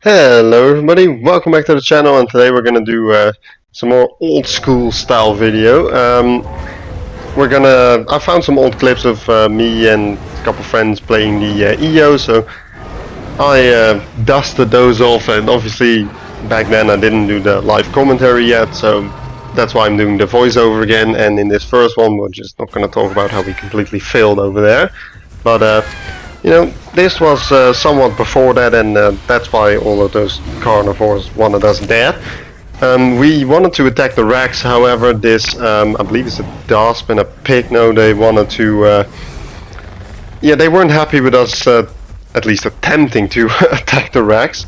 Hello everybody, welcome back to the channel, and today we're gonna do some more old school style video. I found some old clips of me and a couple friends playing the EO, so I dusted those off, and obviously back then I didn't do the live commentary yet, so that's why I'm doing the voiceover again. And in this first one we're just not gonna talk about how we completely failed over there, but this was somewhat before that, and that's why all of those carnivores wanted us dead. We wanted to attack the Rex, however, this, I believe it's a Dasp and a Pig, no, they wanted to, they weren't happy with us, at least attempting to attack the Rex.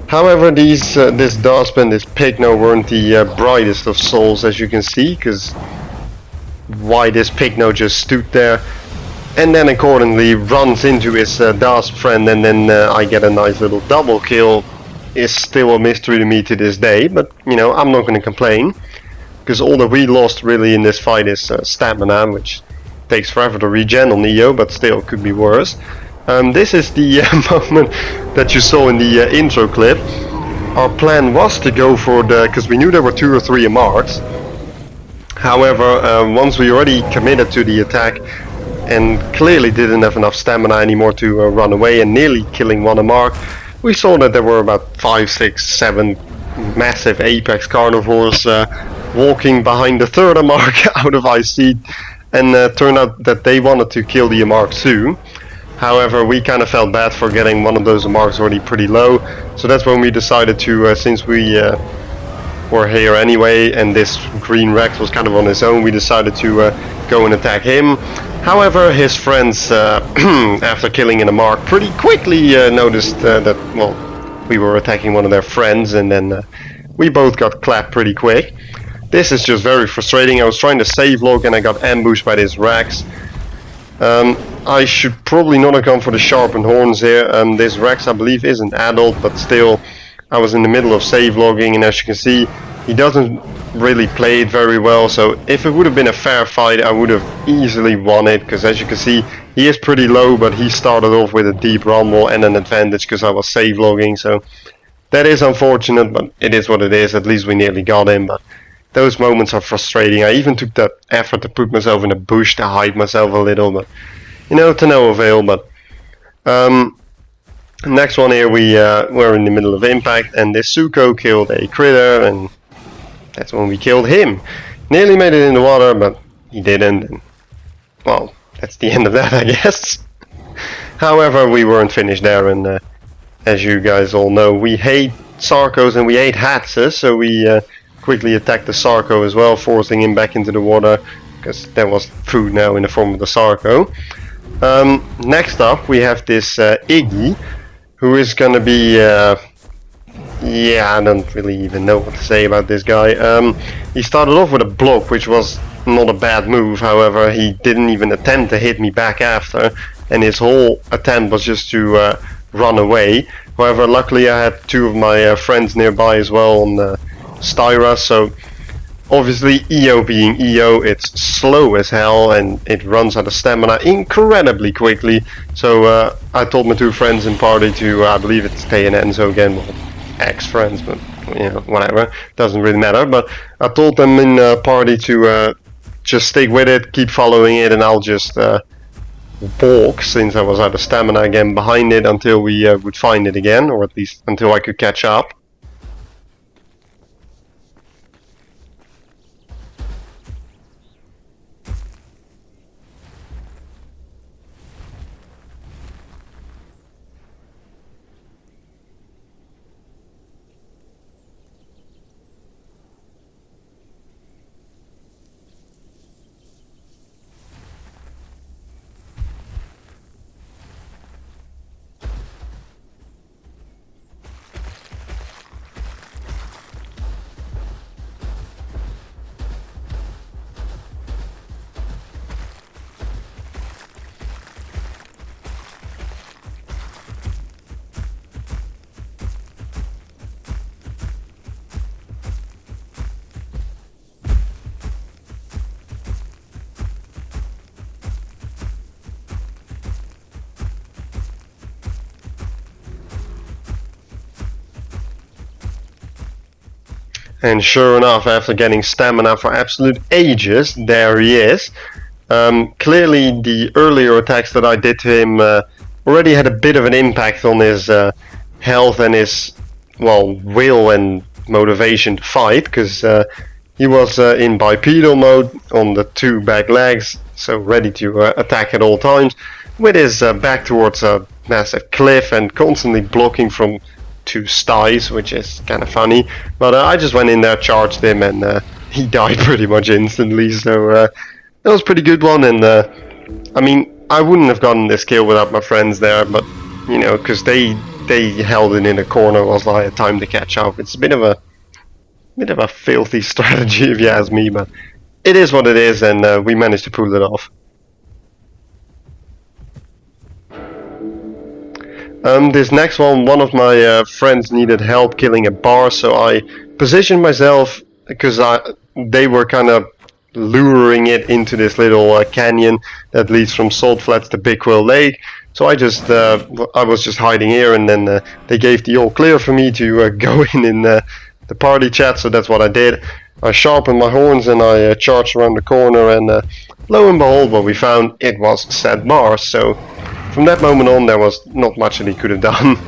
However, this Dasp and this Pigno weren't the brightest of souls, as you can see, because why this Pigno just stood there and then accordingly runs into his Dasp friend, and then I get a nice little double kill is still a mystery to me to this day, but I'm not going to complain, because all that we lost really in this fight is stamina, which takes forever to regen on Neo, but still could be worse. This is the moment that you saw in the intro clip. Our plan was to go for because we knew there were 2 or 3 marks. However, once we already committed to the attack and clearly didn't have enough stamina anymore to run away and nearly killing one mark, we saw that there were about 5, 6, 7 massive apex carnivores walking behind the third mark out of IC, and turned out that they wanted to kill the mark too. However, we kind of felt bad for getting one of those marks already pretty low, so that's when we decided to, since we were here anyway and this green Rex was kind of on his own, we decided to go and attack him. However, his friends, after killing in a mark, pretty quickly noticed that, well, we were attacking one of their friends, and then we both got clapped pretty quick. This is just very frustrating. I was trying to save log and I got ambushed by this Rex. I should probably not have gone for the sharpened horns here. This Rex, I believe, is an adult, but still, I was in the middle of save logging, and as you can see, he doesn't really play it very well, so if it would have been a fair fight I would have easily won it, because as you can see he is pretty low, but he started off with a deep rumble and an advantage because I was save logging, so that is unfortunate, but it is what it is. At least we nearly got him, but those moments are frustrating. I even took that effort to put myself in a bush to hide myself a little, but to no avail. But next one here, we're in the middle of impact, and this Suko killed a critter, and that's when we killed him. Nearly made it in the water, but he didn't. And, well, that's the end of that, I guess. However, we weren't finished there, and as you guys all know, we hate Sarcos and we hate Hatses, so we quickly attacked the Sarco as well, forcing him back into the water, because there was food now in the form of the Sarco. Next up, we have this Iggy, who is gonna be... yeah, I don't really even know what to say about this guy. He started off with a block, which was not a bad move. However, he didn't even attempt to hit me back after, and his whole attempt was just to run away. However, luckily I had 2 of my friends nearby as well on Styra, so obviously EO being EO, it's slow as hell and it runs out of stamina incredibly quickly. So I told my 2 friends in party to, I believe it's Tay and Enzo again, well, ex-friends, but whatever, doesn't really matter. But I told them in party to just stick with it, keep following it, and I'll just walk, since I was out of stamina again, behind it until we would find it again, or at least until I could catch up. And sure enough, after getting stamina for absolute ages, there he is. Clearly, the earlier attacks that I did to him already had a bit of an impact on his health and his, well, will and motivation to fight, because he was in bipedal mode on the 2 back legs, so ready to attack at all times, with his back towards a massive cliff and constantly blocking from 2 styes, which is kind of funny. But I just went in there, charged him, and he died pretty much instantly, so that was a pretty good one. And I mean, I wouldn't have gotten this kill without my friends there, but you know, because they held it in a corner whilst I had time to catch up. It's a bit of a filthy strategy if you ask me, but it is what it is, and we managed to pull it off. This next one of my friends needed help killing a bar, so I positioned myself because they were kind of luring it into this little canyon that leads from Salt Flats to Big Quill Lake. So I was just hiding here, and then they gave the all clear for me to go in the party chat. So that's what I did. I sharpened my horns and I charged around the corner, and lo and behold, what we found, it was said bar. So from that moment on, there was not much that he could have done.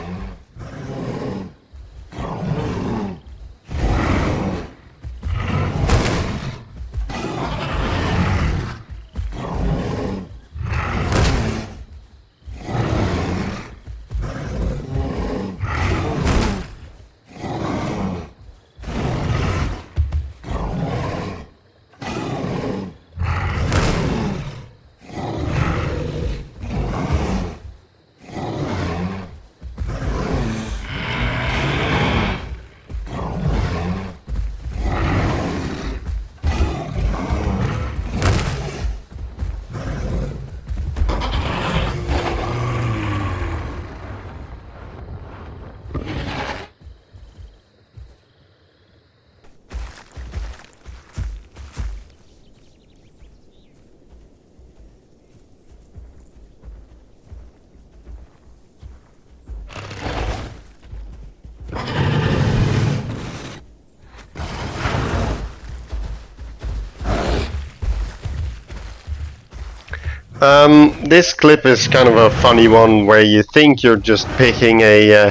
This clip is kind of a funny one where you think you're just picking a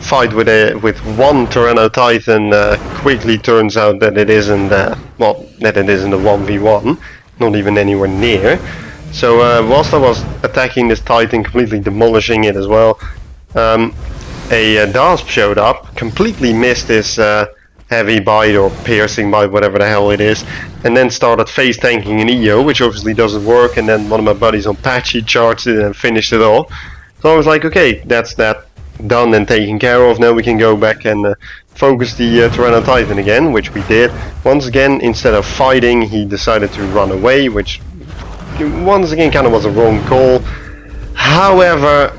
fight with one Tyranno Titan. Quickly turns out that it isn't. That it isn't a 1v1, not even anywhere near. So whilst I was attacking this Titan, completely demolishing it as well, a Dasp showed up, completely missed his heavy bite or piercing bite, whatever the hell it is, and then started face tanking an EO, which obviously doesn't work. And then one of my buddies on Patchy charged it and finished it off. So I was like, okay, that's that done and taken care of. Now we can go back and focus the Tyranno Titan again, which we did. Once again, instead of fighting, he decided to run away, which once again kind of was a wrong call. However,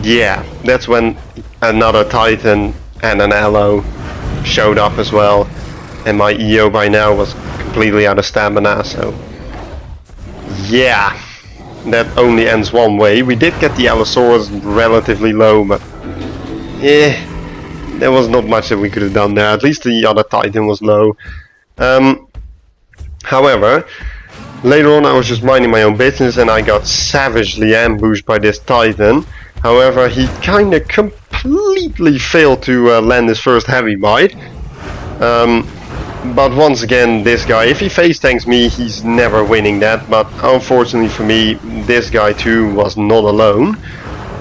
yeah, that's when another Titan and an Allo showed up as well, and my EO by now was completely out of stamina, so yeah, that only ends one way. We did get the Allosaurus relatively low, but there was not much that we could have done there. At least the other Titan was low. However, later on I was just minding my own business and I got savagely ambushed by this Titan. However, he kind of completely failed to land his first heavy bite. But once again, this guy, if he face tanks me, he's never winning that. But unfortunately for me, this guy too was not alone.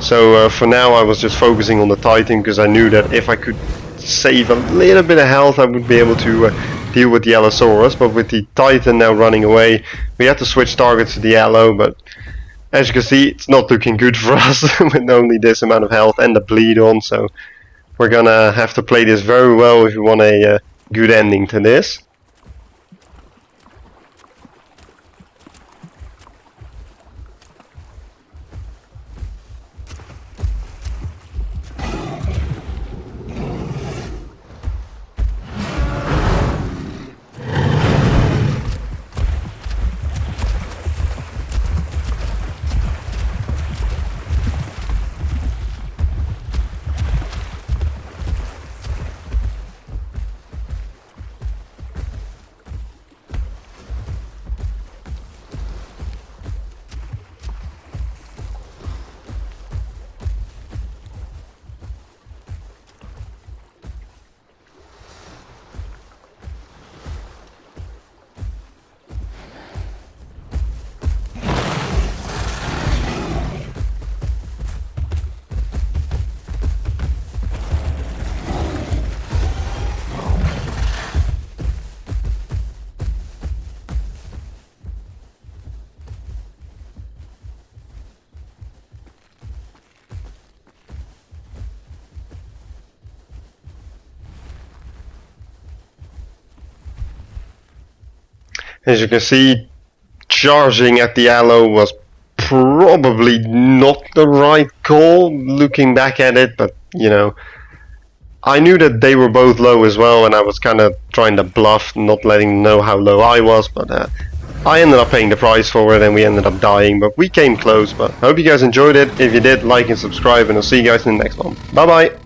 So for now I was just focusing on the Titan, because I knew that if I could save a little bit of health, I would be able to deal with the Allosaurus. But with the Titan now running away, we had to switch targets to the Allo, but as you can see, it's not looking good for us with only this amount of health and the bleed on, so we're gonna have to play this very well if we want a good ending to this. As you can see, charging at the aloe was probably not the right call looking back at it, but you know, I knew that they were both low as well, and I was kind of trying to bluff, not letting them know how low I was, but I ended up paying the price for it and we ended up dying, but we came close. But I hope you guys enjoyed it. If you did, like and subscribe, and I'll see you guys in the next one. Bye bye!